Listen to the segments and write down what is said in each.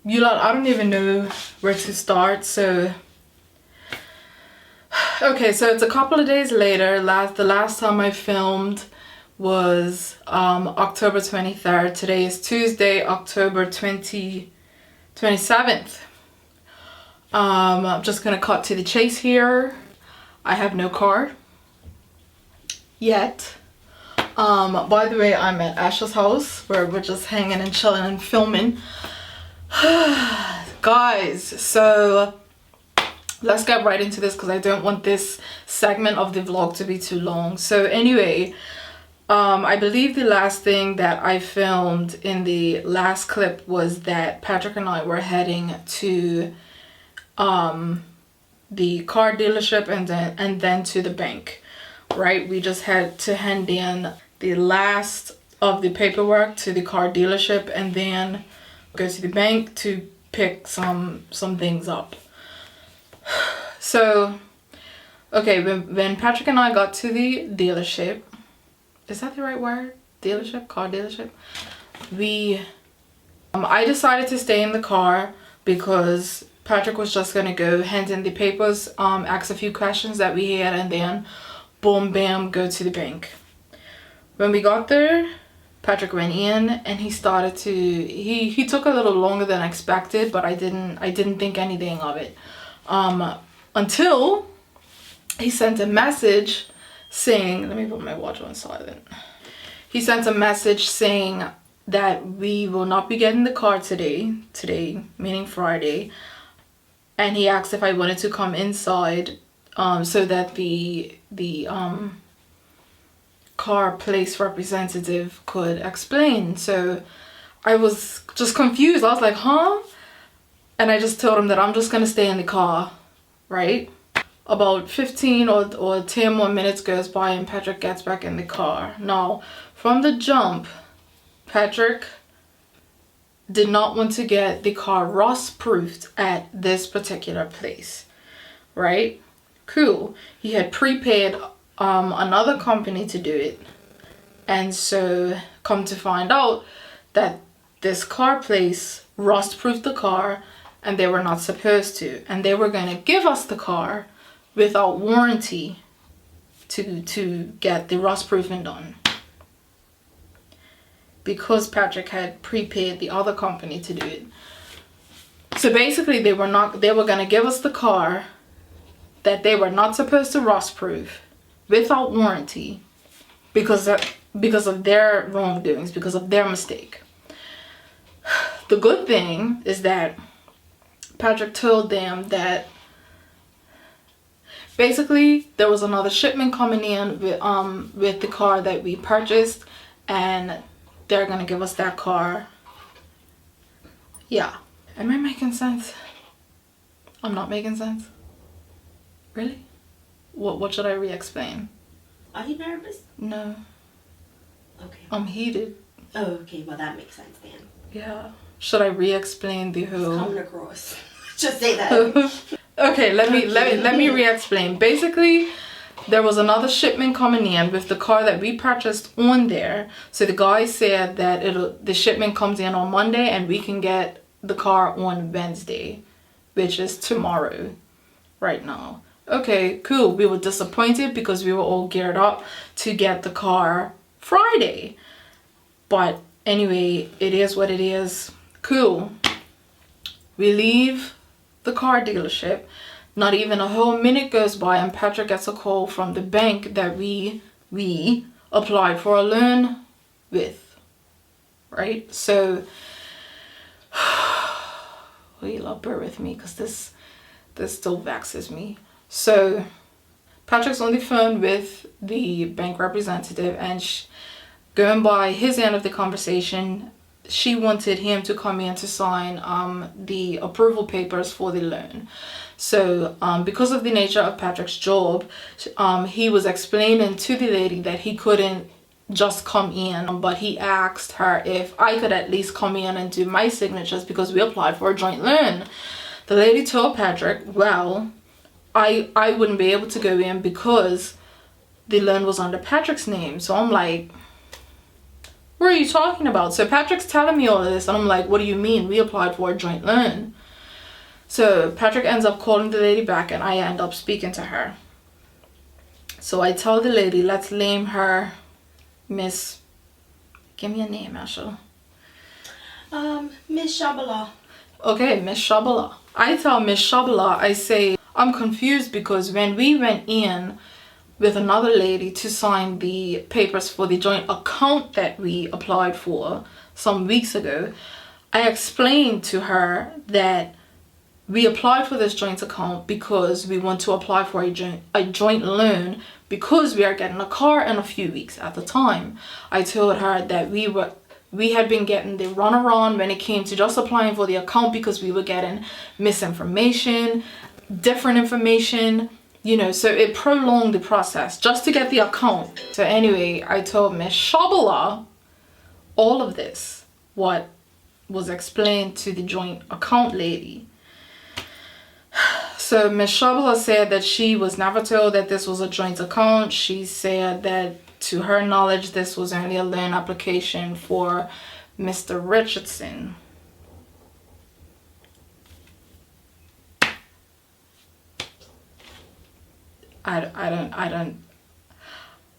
You lot, I don't even know where to start. So okay, so it's a couple of days later. The last time I filmed was October 23rd. Today is Tuesday, October 27th. I'm just gonna cut to the chase here. I have no car yet. By the way, I'm at Ash's house where we're just hanging and chilling and filming. Guys, so let's get right into this because I don't want this segment of the vlog to be too long. So anyway, I believe the last thing that I filmed in the last clip was that Patrick and I were heading to the car dealership and then to the bank, right? We just had to hand in the last of the paperwork to the car dealership and then go to the bank to pick some things up. So okay, when Patrick and I got to the dealership, is that the right word? Dealership? Car dealership? I decided to stay in the car because Patrick was just gonna go hand in the papers, ask a few questions that we had, and then boom bam, go to the bank. When we got there, Patrick went in and he started to, he took a little longer than expected, but I didn't think anything of it. Until he sent a message saying, let me put my watch on silent. He sent a message saying that we will not be getting the car today, meaning Friday. And he asked if I wanted to come inside so that the car place representative could explain. So I was just confused. I was like, huh? And I just told him that I'm just gonna stay in the car, right? About 15 or 10 more minutes goes by and Patrick gets back in the car. Now, from the jump, Patrick did not want to get the car rust-proofed at this particular place, right? Cool. He had prepaid another company to do it. And so come to find out that this car place rust-proofed the car and they were not supposed to. And they were going to give us the car without warranty to get the rust-proofing done. Because Patrick had prepaid the other company to do it. So basically they were going to give us the car that they were not supposed to rust-proof without warranty because of their wrongdoings, because of their mistake. The good thing is that Patrick told them that basically there was another shipment coming in with the car that we purchased, and they're gonna give us that car. Yeah. Am I making sense? I'm not making sense? Really? What should I re-explain? Are you nervous? No. Okay. I'm heated. Oh, okay. Well, that makes sense then. Yeah. Should I re-explain the whole... It's coming across. Just say that. Okay, let me re-explain. Basically, there was another shipment coming in with the car that we purchased on there. So the guy said that the shipment comes in on Monday and we can get the car on Wednesday, which is tomorrow right now. Okay, cool. We were disappointed because we were all geared up to get the car Friday. But anyway, it is what it is. Cool. We leave the car dealership. Not even a whole minute goes by and Patrick gets a call from the bank that we applied for a loan with. Right? So, you'll bear with me because this still vexes me. So Patrick's on the phone with the bank representative and going by his end of the conversation, she wanted him to come in to sign the approval papers for the loan. So because of the nature of Patrick's job, he was explaining to the lady that he couldn't just come in, but he asked her if I could at least come in and do my signatures because we applied for a joint loan. The lady told Patrick, well, I wouldn't be able to go in because the loan was under Patrick's name. So I'm like, what are you talking about? So Patrick's telling me all of this, and I'm like, what do you mean? We applied for a joint loan. So Patrick ends up calling the lady back, and I end up speaking to her. So I tell the lady, let's name her Miss... Give me a name, Asha. Miss Shabala. Okay, Miss Shabala. I tell Miss Shabala, I say, I'm confused because when we went in with another lady to sign the papers for the joint account that we applied for some weeks ago, I explained to her that we applied for this joint account because we want to apply for a joint loan because we are getting a car in a few weeks at the time. I told her that we had been getting the runaround when it came to just applying for the account because we were getting misinformation, different information, you know, so it prolonged the process just to get the account. So anyway, I told Miss Shabala all of this, what was explained to the joint account lady. So Miss Shabala said that she was never told that this was a joint account. She said that to her knowledge, this was only a loan application for Mr. Richardson. I don't.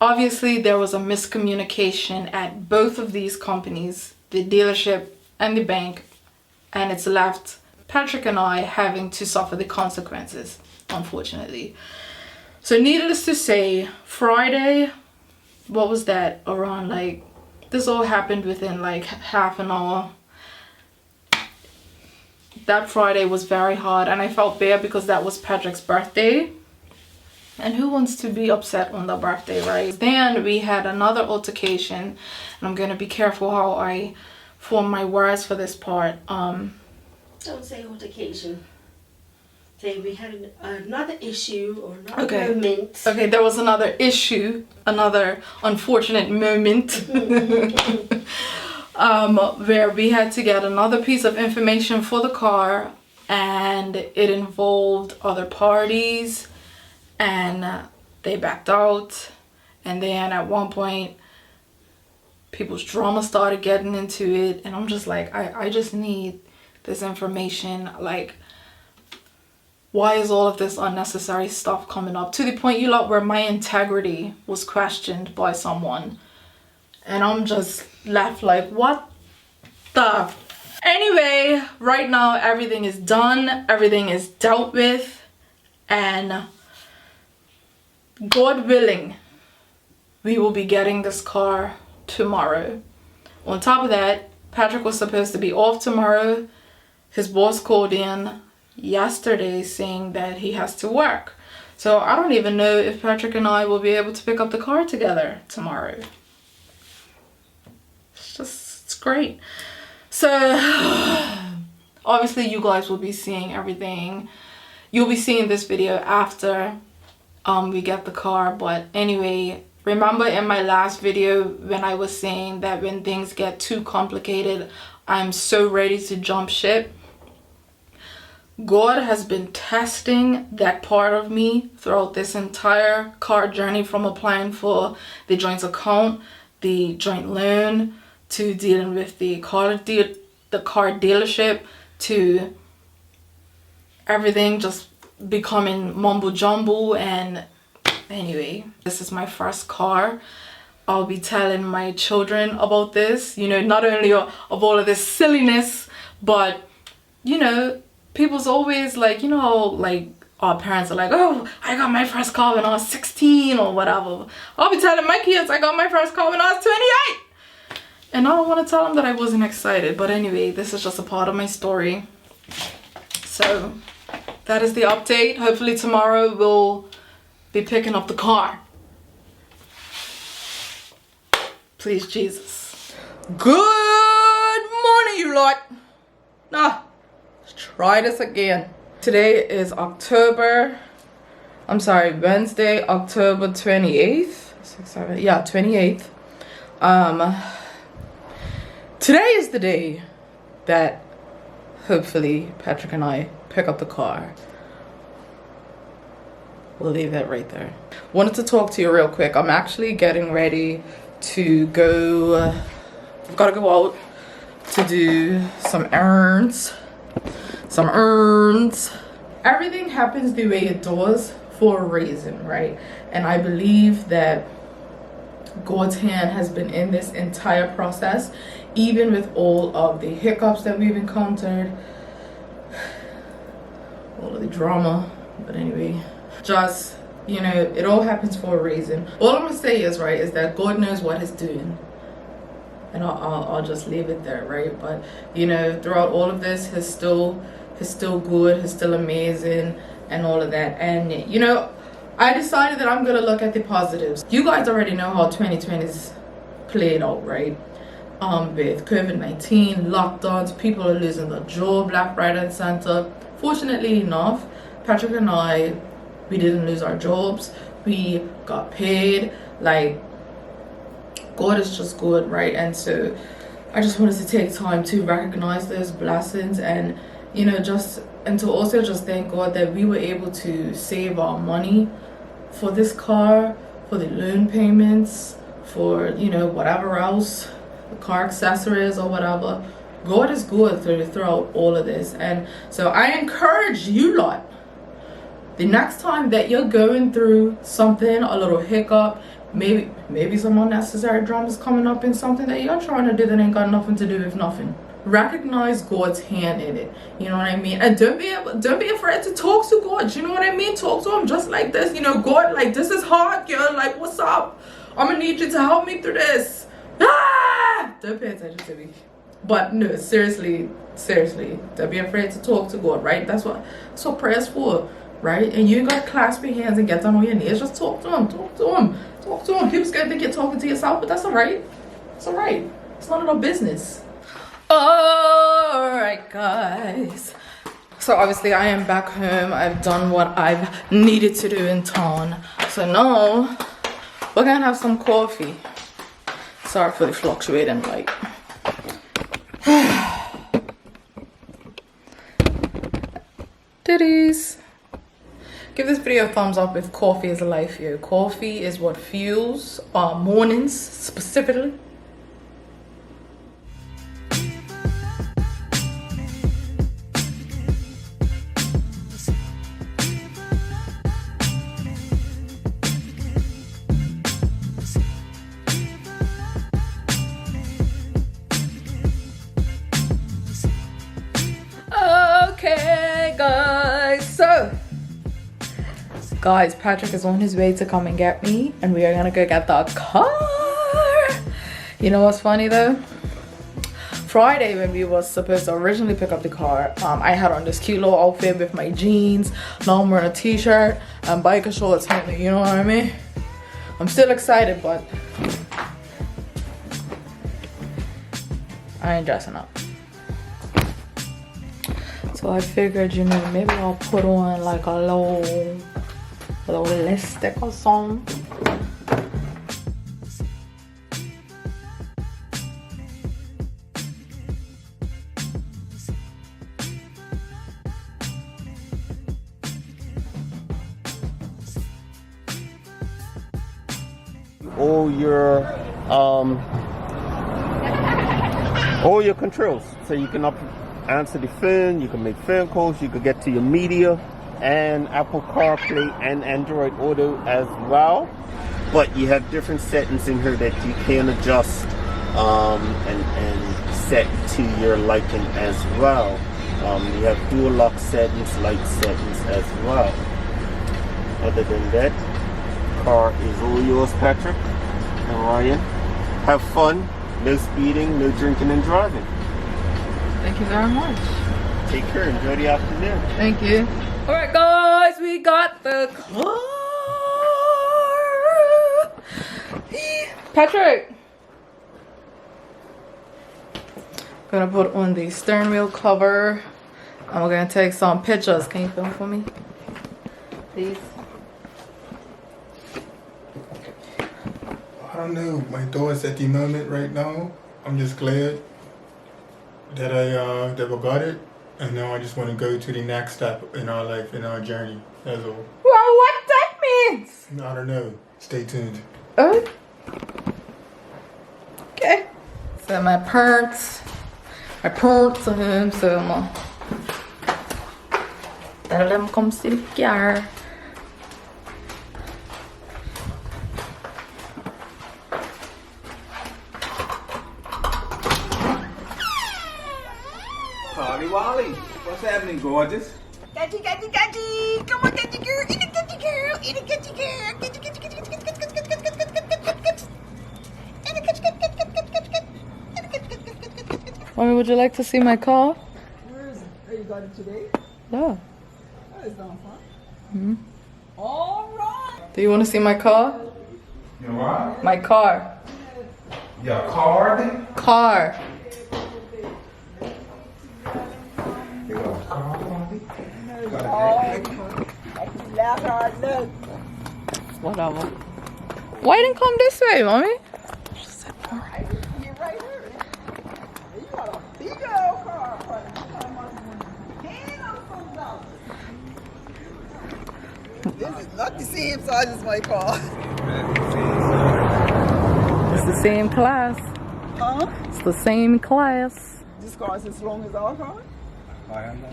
Obviously, there was a miscommunication at both of these companies, the dealership and the bank, and it's left Patrick and I having to suffer the consequences, unfortunately. So needless to say, Friday, what was that, around like, this all happened within like half an hour. That Friday was very hard, and I felt bad because that was Patrick's birthday. And who wants to be upset on their birthday, right? Then we had another altercation, and I'm going to be careful how I form my words for this part. Don't say altercation. Say we had another issue or another moment. Okay, there was another issue, another unfortunate moment where we had to get another piece of information for the car, and it involved other parties, and they backed out. And then at one point, people's drama started getting into it, and I'm just like, I just need this information. Like, why is all of this unnecessary stuff coming up? To the point, you lot, where my integrity was questioned by someone. And I'm just left like, what the... Anyway, right now, everything is done. Everything is dealt with. And God willing, we will be getting this car tomorrow. On top of that, Patrick was supposed to be off tomorrow. His boss called in yesterday saying that he has to work. So I don't even know if Patrick and I will be able to pick up the car together tomorrow. It's great. So obviously you guys will be seeing everything. You'll be seeing this video after we get the car. But anyway, remember in my last video when I was saying that when things get too complicated, I'm so ready to jump ship? God has been testing that part of me throughout this entire car journey, from applying for the joint account, the joint loan, to dealing with the car dealership, to everything just becoming mumbo jumbo. And anyway, this is my first car. I'll be telling my children about this, you know, not only of all of this silliness, but, you know, people's always like, you know, like our parents are like, oh, I got my first car when I was 16 or whatever. I'll be telling my kids I got my first car when I was 28. And I don't want to tell them that I wasn't excited. But anyway, this is just a part of my story. So that is the update. Hopefully tomorrow we'll be picking up the car. Please, Jesus. Good morning, you lot. Let's try this again. Today is Wednesday, October 28th. 28th. Today is the day that hopefully Patrick and I pick up the car. We'll leave that right there. Wanted to talk to you real quick. I'm actually getting ready to go Gotta go out to do some errands. Everything happens the way it does for a reason, right? And I believe that God's hand has been in this entire process, even with all of the hiccups that we've encountered, all of the drama. But anyway, just, you know, it all happens for a reason. All I'm gonna say is, right, is that God knows what he's doing. And I'll just leave it there, right? But, you know, throughout all of this, he's still good, he's still amazing, and all of that. And, you know, I decided that I'm gonna look at the positives. You guys already know how 2020's played out, right? With COVID-19, lockdowns, people are losing their job left, right, and center. Fortunately enough, Patrick and I, we didn't lose our jobs. We got paid. Like, God is just good, right? And so I just wanted to take time to recognize those blessings, and, you know, and to also just thank God that we were able to save our money for this car, for the loan payments, for, you know, whatever else, the car accessories or whatever. God is good throughout all of this. And so I encourage you lot, the next time that you're going through something, a little hiccup, maybe some unnecessary drama is coming up in something that you're trying to do that ain't got nothing to do with nothing, recognize God's hand in it. You know what I mean? And don't be afraid to talk to God. You know what I mean? Talk to him just like this. You know, God, like, this is hard, girl. Like, what's up? I'm gonna need you to help me through this. Don't pay attention to me. But no, seriously, don't be afraid to talk to God, right? That's what prayer's for, right? And you ain't gotta clasp your hands and get down on your knees. Just talk to him. People scared to think you're talking to yourself, but that's all right. It's all right. It's none of our business. All right, guys. So obviously I am back home. I've done what I've needed to do in town. So now we're gonna have some coffee. Sorry for the fluctuating light. Ditties. Give this video a thumbs up if coffee is life, yo. Coffee is what fuels our mornings specifically. Okay, guys, Patrick is on his way to come and get me, and we are gonna go get the car. You know what's funny though? Friday, when we was supposed to originally pick up the car, I had on this cute little outfit with my jeans. Now I'm wearing a t-shirt and biker shorts, honey, you know what I mean? I'm still excited, but I ain't dressing up. So I figured, you know, maybe I'll put on like a little lipstick or something. All your controls, so you can answer the phone, you can make phone calls, you can get to your media and Apple CarPlay and Android Auto as well. But you have different settings in here that you can adjust and set to your liking as well. You have dual lock settings, light settings as well. Other than that, car is all yours, Patrick and Ryan. Have fun. No speeding, no drinking and driving. Thank you very much. Take care. Enjoy the afternoon. Thank you. All right, guys, we got the car. Patrick. Gonna put on the steering wheel cover, and we're gonna take some pictures. Can you film for me, please? I don't know my thoughts at the moment right now. I'm just glad that that we got it, and now I just want to go to the next step in our life, in our journey. That's all. Well, what that means? I don't know. Stay tuned. Oh. Okay. So my parents are home, so jag må där de kom styrkar. Carly Wally, what's happening, gorgeous? Gadget, gadget, gadget! Come on, gadget girl! Eat a gadget girl! Eat a gadget girl! Gadget, gadget, gadget, gadget, gadget, gadget, gadget, gadget, gadget, gadget, gadget. Eat a gadget, gadget, gadget, gadget, gadget, gadget. Eat a gadget, gadget, gadget, gadget, gadget. Mommy, would you like to see my car? Where is it? Oh, you got it today? Yeah. That is not fun. All right. Do you want to see my car? You what? My car. Your card? Car. You got a card, Wally? Laugh hard, look. Whatever. Why you didn't come this way, Mommy? You're right here. You got a big old car. This is not the same size as my car. It's the same class. Huh? It's the same class. This car is as long as our car? I am not.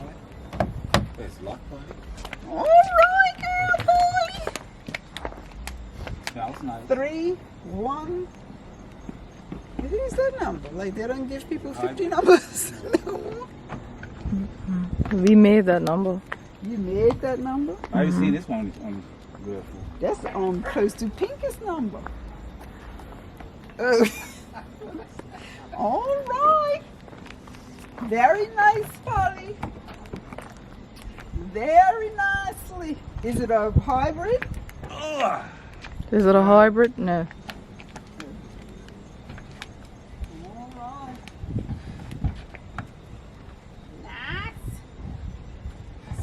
It's locked, buddy. All right, girl, boy. That was nice. 3, 1. What is that number? Like they don't give people 50 numbers. No. We made that number. You made that number? I haven't seen this one on real food. That's close to Pinker's number. Oh. All right. Very nice, Polly. Very nicely. Is it a hybrid? Is it a hybrid? No. All right. Nice.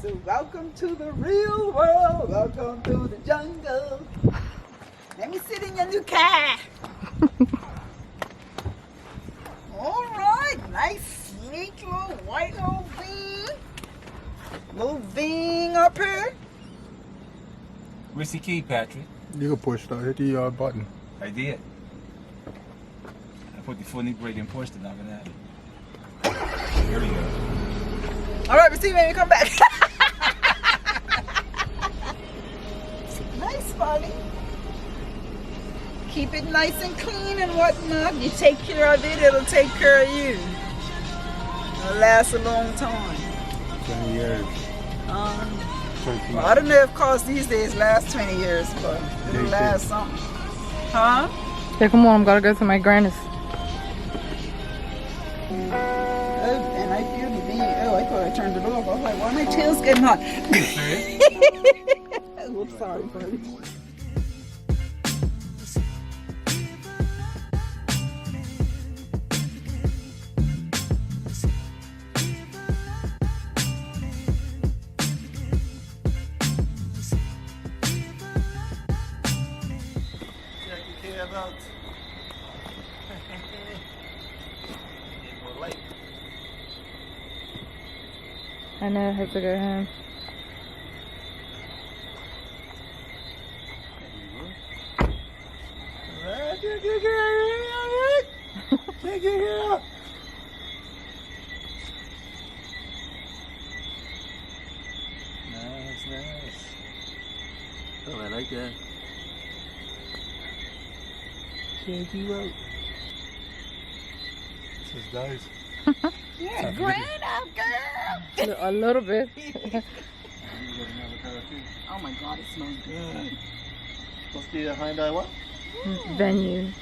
So welcome to the real world. Welcome to the jungle. Let me sit in your new car. All right. Nice, sleek little white old thing. Little thing up here. Where's the key, Patrick? You can push that. Hit the button. I did. I put the funny braid and pushed it, nothing happened. Here we go. All right, we'll see you when we come back. Nice, Polly. Keep it nice and clean and whatnot. You take care of it, it'll take care of you. It'll last a long time. 20 years. 20 Well, I don't know if cars these days last 20 years, but it'll last something. Huh? Yeah, come on, gotta go to my granny's. Oh, and I feel the bean. Oh, I thought I turned it off. I was like, why my tail's getting hot? Oops, sorry, buddy. I know, I have to go home. Take it here. Nice, nice. Oh, I like that. Take you out. This is nice. Yeah, grand up, girl. A little bit. Oh my God, it smells good. Must be a Hyundai what? Venue.